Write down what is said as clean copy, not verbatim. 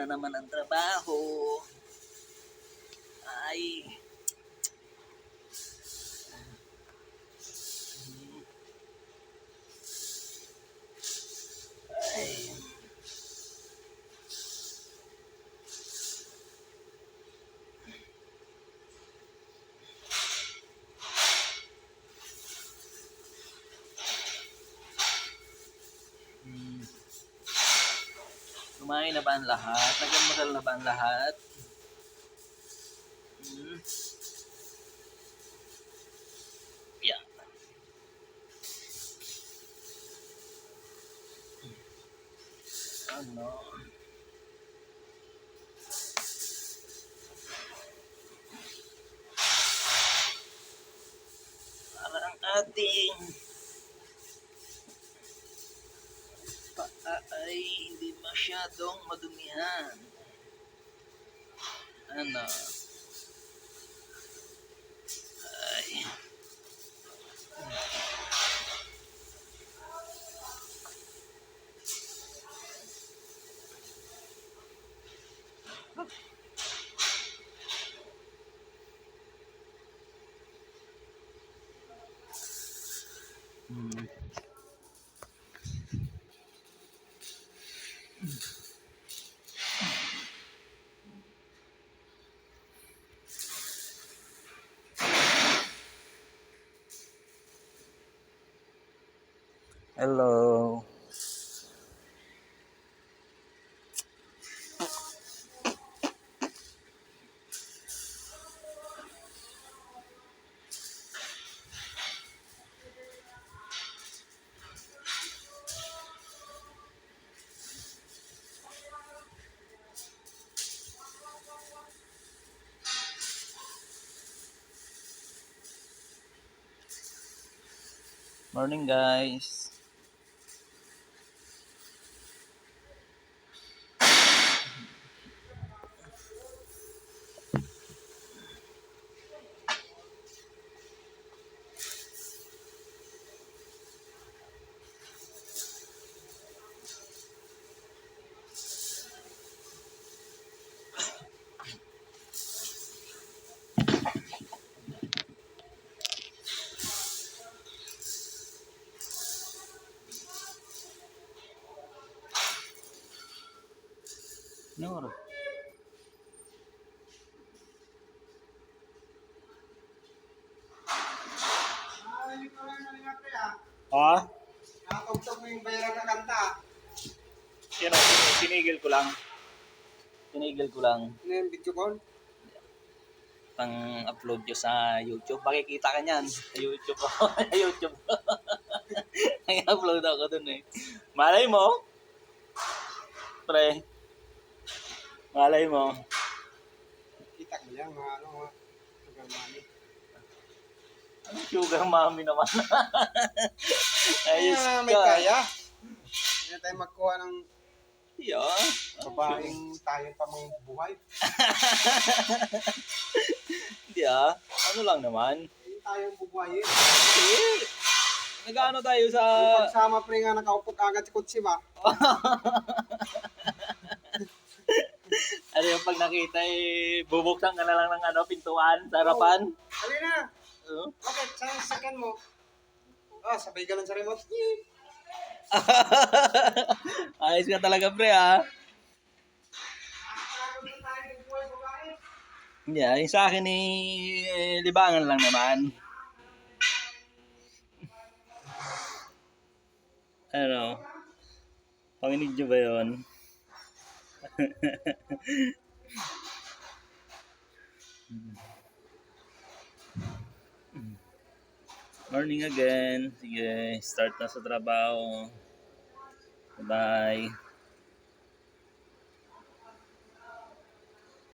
na naman ang trabaho. Ay. Ay. Kumain na ba ang lahat? Nagmamahal na ba ang lahat? Yeah. Ano? Para ang ating paa ay hindi masyadong madumihan. Ano? Ay. Hello. Morning, guys. No. Ha? Nakatugtog mo yung bayaran na kanta. Yan o, tinigil ko lang. Tinigil ko lang. Ano yung video call? Pang-upload ko sa YouTube. Makikita ka niyan sa YouTube. Sa YouTube. Nag-upload ako dun eh. Malay mo? Pre. Malay mo? Kita ko yan, mga ano, mga sugar mommy. Anong sugar mommy naman? Ayos ka. May kaya. Hindi na tayo magkuha ng Yeah. babaeng tayo pa mga buhay. Hindi ah. Ano lang naman. Hindi tayong bubuhayin. Eh. Nag-ano tayo sa... Yung pagsama pre nga nakaupog agad si Kutsi ba? Ano yung pag nakita eh, bubuksan ka na lang ng ano, pintuan sa harapan. Halina! Oh. Bakit? Saan second mo? Sabay ka lang sa remote. Ayos ka talaga pre ah. Hindi ah, yung sa akin eh, libangan lang naman. Ano? Panginig nyo ba yun? Morning again. Sige, start na sa trabaho. Bye.